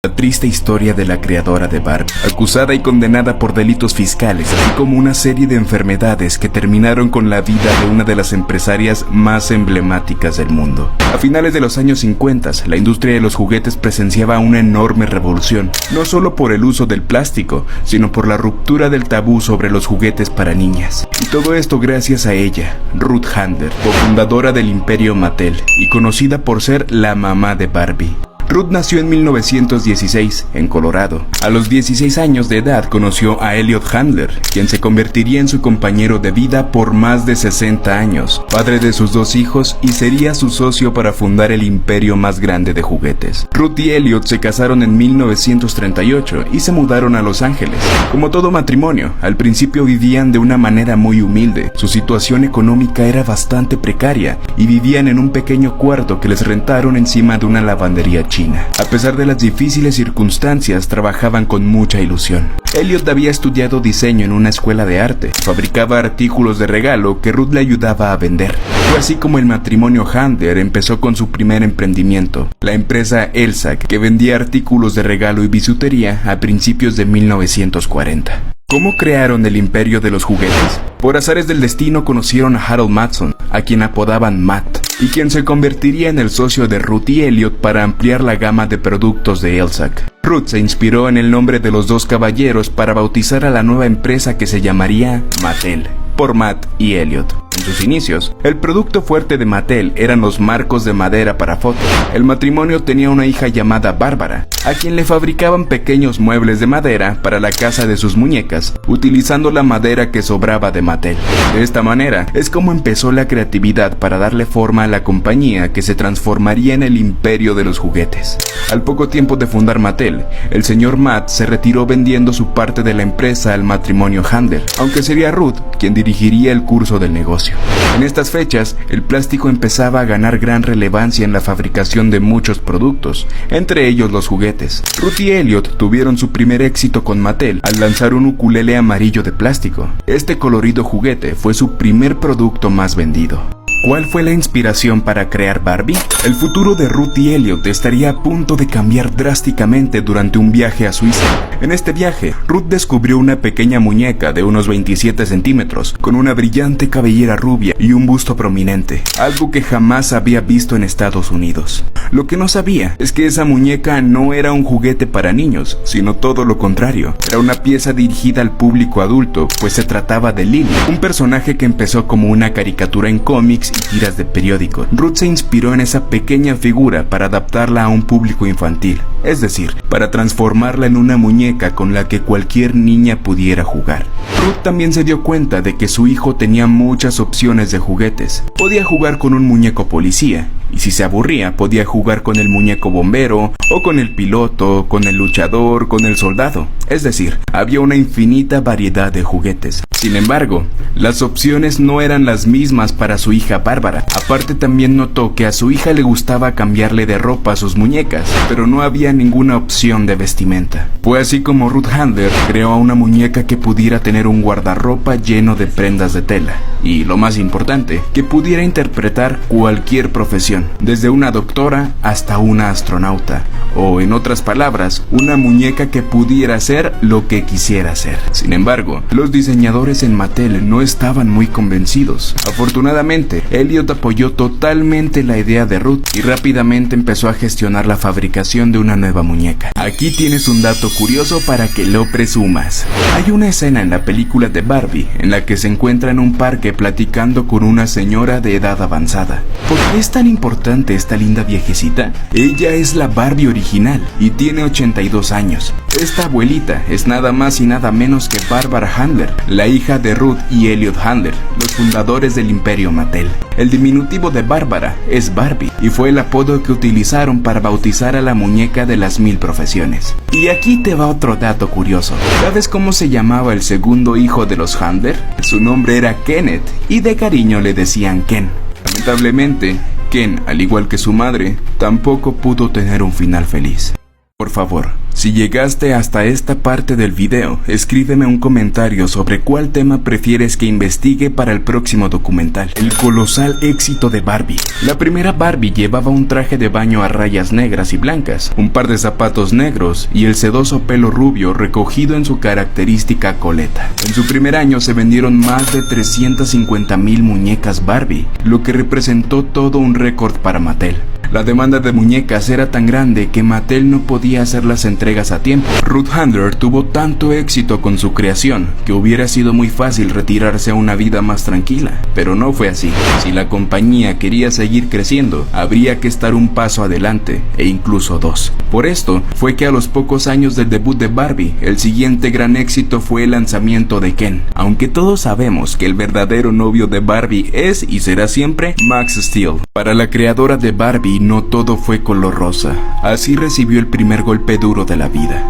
La triste historia de la creadora de Barbie, acusada y condenada por delitos fiscales, así como una serie de enfermedades que terminaron con la vida de una de las empresarias más emblemáticas del mundo. A finales de los años 50, la industria de los juguetes presenciaba una enorme revolución, no solo por el uso del plástico, sino por la ruptura del tabú sobre los juguetes para niñas. Y todo esto gracias a ella, Ruth Handler, cofundadora del imperio Mattel, y conocida por ser la mamá de Barbie. Ruth nació en 1916, en Colorado. A los 16 años de edad conoció a Elliot Handler, quien se convertiría en su compañero de vida por más de 60 años, padre de sus 2 hijos y sería su socio para fundar el imperio más grande de juguetes. Ruth y Elliot se casaron en 1938 y se mudaron a Los Ángeles. Como todo matrimonio, al principio vivían de una manera muy humilde. Su situación económica era bastante precaria y vivían en un pequeño cuarto que les rentaron encima de una lavandería china. A pesar de las difíciles circunstancias, trabajaban con mucha ilusión. Elliot había estudiado diseño en una escuela de arte, fabricaba artículos de regalo que Ruth le ayudaba a vender. Fue así como el matrimonio Handler empezó con su primer emprendimiento, la empresa Elsac, que vendía artículos de regalo y bisutería a principios de 1940. ¿Cómo crearon el imperio de los juguetes? Por azares del destino conocieron a Harold Matson, a quien apodaban Matt, y quien se convertiría en el socio de Ruth y Elliot para ampliar la gama de productos de Elsac. Ruth se inspiró en el nombre de los 2 caballeros para bautizar a la nueva empresa que se llamaría Mattel, por Matt y Elliot. En sus inicios, el producto fuerte de Mattel eran los marcos de madera para fotos. El matrimonio tenía una hija llamada Bárbara, a quien le fabricaban pequeños muebles de madera para la casa de sus muñecas, utilizando la madera que sobraba de Mattel. De esta manera, es como empezó la creatividad para darle forma a la compañía que se transformaría en el imperio de los juguetes. Al poco tiempo de fundar Mattel, el señor Matt se retiró vendiendo su parte de la empresa al matrimonio Handler, aunque sería Ruth quien dirigiría el curso del negocio. En estas fechas, el plástico empezaba a ganar gran relevancia en la fabricación de muchos productos, entre ellos los juguetes. Ruth y Elliot tuvieron su primer éxito con Mattel al lanzar un ukulele amarillo de plástico. Este colorido juguete fue su primer producto más vendido. ¿Cuál fue la inspiración para crear Barbie? El futuro de Ruth y Elliot estaría a punto de cambiar drásticamente durante un viaje a Suiza. En este viaje, Ruth descubrió una pequeña muñeca de unos 27 centímetros, con una brillante cabellera rubia y un busto prominente, algo que jamás había visto en Estados Unidos. Lo que no sabía es que esa muñeca no era un juguete para niños, sino todo lo contrario. Era una pieza dirigida al público adulto, pues se trataba de Lily, un personaje que empezó como una caricatura en cómics y tiras de periódicos. Ruth se inspiró en esa pequeña figura para adaptarla a un público infantil, es decir, para transformarla en una muñeca con la que cualquier niña pudiera jugar. Ruth también se dio cuenta de que su hijo tenía muchas opciones de juguetes. Podía jugar con un muñeco policía, y si se aburría podía jugar con el muñeco bombero, o con el piloto, con el luchador, con el soldado. Es decir, había una infinita variedad de juguetes. Sin embargo, las opciones no eran las mismas para su hija Bárbara. Aparte, también notó que a su hija le gustaba cambiarle de ropa a sus muñecas, pero no había ninguna opción de vestimenta. Fue así como Ruth Handler creó a una muñeca que pudiera tener un guardarropa lleno de prendas de tela, y lo más importante, que pudiera interpretar cualquier profesión, desde una doctora hasta una astronauta, o en otras palabras, una muñeca que pudiera ser lo que quisiera ser. Sin embargo, los diseñadores en Mattel no estaban muy convencidos. Afortunadamente, Elliot apoyó totalmente la idea de Ruth y rápidamente empezó a gestionar la fabricación de una nueva muñeca. Aquí tienes un dato curioso para que lo presumas. Hay una escena en la película de Barbie en la que se encuentra en un parque platicando con una señora de edad avanzada. ¿Por qué es tan importante esta linda viejecita? Ella es la Barbie original y tiene 82 años. Esta abuelita es nada más y nada menos que Bárbara Handler, la hija de Ruth y Elliot Handler, los fundadores del imperio Mattel. El diminutivo de Bárbara es Barbie y fue el apodo que utilizaron para bautizar a la muñeca de las 1000 profesiones. Y aquí te va otro dato curioso. ¿Sabes cómo se llamaba el segundo hijo de los Handler? Su nombre era Kenneth y de cariño le decían Ken. Lamentablemente, Ken, al igual que su madre, tampoco pudo tener un final feliz. Por favor, si llegaste hasta esta parte del video, escríbeme un comentario sobre cuál tema prefieres que investigue para el próximo documental. El colosal éxito de Barbie. La primera Barbie llevaba un traje de baño a rayas negras y blancas, un par de zapatos negros y el sedoso pelo rubio recogido en su característica coleta. En su primer año se vendieron más de 350,000 muñecas Barbie, lo que representó todo un récord para Mattel. La demanda de muñecas era tan grande que Mattel no podía hacer las entregas a tiempo. Ruth Handler tuvo tanto éxito con su creación que hubiera sido muy fácil retirarse a una vida más tranquila, pero no fue así. Si la compañía quería seguir creciendo, habría que estar un paso adelante e incluso dos. Por esto fue que a los pocos años del debut de Barbie, el siguiente gran éxito fue el lanzamiento de Ken. Aunque todos sabemos que el verdadero novio de Barbie es y será siempre Max Steel. Para la creadora de Barbie no todo fue color rosa. Así recibió el primer golpe duro de la vida.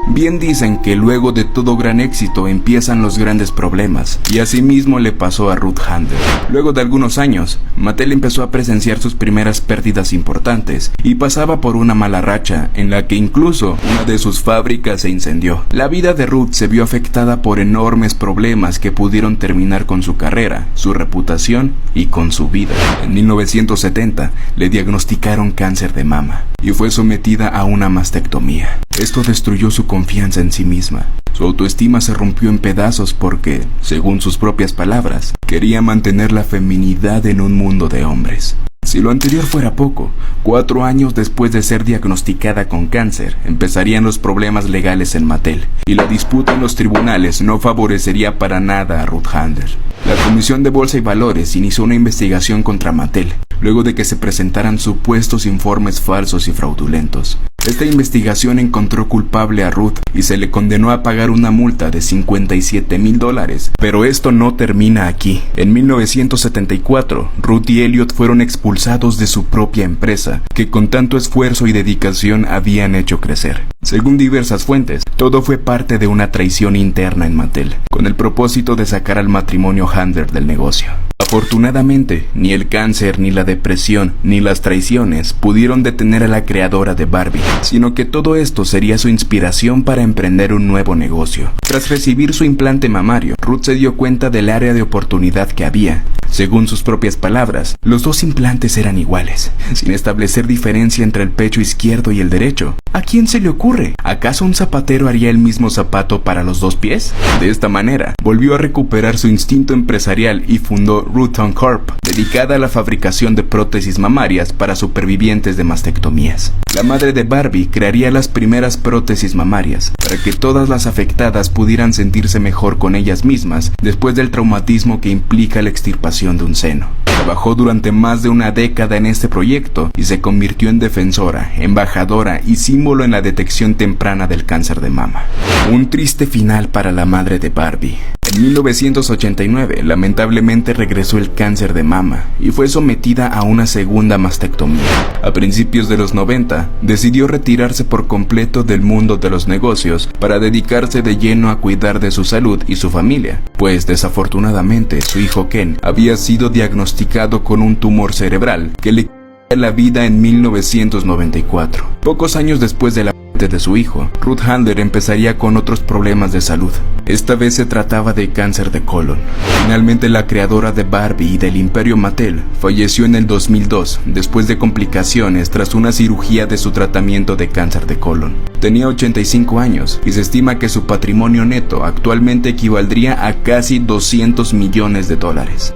Bien dicen que luego de todo gran éxito empiezan los grandes problemas, y así mismo le pasó a Ruth Handler. Luego de algunos años, Mattel empezó a presenciar sus primeras pérdidas importantes y pasaba por una mala racha en la que incluso una de sus fábricas se incendió. La vida de Ruth se vio afectada por enormes problemas que pudieron terminar con su carrera, su reputación y con su vida. En 1970 le diagnosticaron cáncer de mama y fue sometida a una mastectomía. Esto destruyó su confianza en sí misma. Su autoestima se rompió en pedazos porque, según sus propias palabras, quería mantener la feminidad en un mundo de hombres. Si lo anterior fuera poco, 4 años después de ser diagnosticada con cáncer, empezarían los problemas legales en Mattel, y la disputa en los tribunales no favorecería para nada a Ruth Handler. La Comisión de Bolsa y Valores inició una investigación contra Mattel, luego de que se presentaran supuestos informes falsos y fraudulentos. Esta investigación encontró culpable a Ruth y se le condenó a pagar una multa de $57,000. Pero esto no termina aquí. En 1974, Ruth y Elliot fueron expulsados de su propia empresa, que con tanto esfuerzo y dedicación habían hecho crecer. Según diversas fuentes, todo fue parte de una traición interna en Mattel, con el propósito de sacar al matrimonio Handler del negocio. Afortunadamente, ni el cáncer, ni la depresión, ni las traiciones pudieron detener a la creadora de Barbie, sino que todo esto sería su inspiración para emprender un nuevo negocio. Tras recibir su implante mamario, Ruth se dio cuenta del área de oportunidad que había. Según sus propias palabras, los dos implantes eran iguales, sin establecer diferencia entre el pecho izquierdo y el derecho. ¿A quién se le ocurre? ¿Acaso un zapatero haría el mismo zapato para los dos pies? De esta manera, volvió a recuperar su instinto empresarial y fundó Ruton Corp, dedicada a la fabricación de prótesis mamarias para supervivientes de mastectomías. La madre de Barbie crearía las primeras prótesis mamarias, para que todas las afectadas pudieran sentirse mejor con ellas mismas después del traumatismo que implica la extirpación de un seno. Trabajó durante más de una década en este proyecto y se convirtió en defensora, embajadora y símbolo en la detección temprana del cáncer de mama. Un triste final para la madre de Barbie. En 1989, lamentablemente regresó el cáncer de mama y fue sometida a una segunda mastectomía. A principios de los 90, decidió retirarse por completo del mundo de los negocios para dedicarse de lleno a cuidar de su salud y su familia, pues desafortunadamente su hijo Ken había sido diagnosticado con un tumor cerebral que le quitó la vida en 1994. Pocos años después de la de su hijo, Ruth Handler empezaría con otros problemas de salud. Esta vez se trataba de cáncer de colon. Finalmente, la creadora de Barbie y del imperio Mattel falleció en el 2002 después de complicaciones tras una cirugía de su tratamiento de cáncer de colon. Tenía 85 años y se estima que su patrimonio neto actualmente equivaldría a casi $200 millones.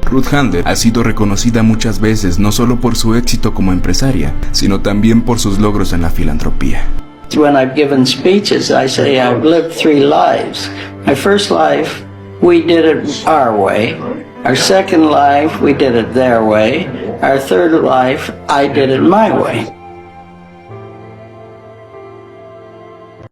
Ruth Handler ha sido reconocida muchas veces no solo por su éxito como empresaria, sino también por sus logros en la filantropía. When I've given speeches, I say I've lived 3 lives. My first life, we did it our way. Our second life, we did it their way. Our third life, I did it my way.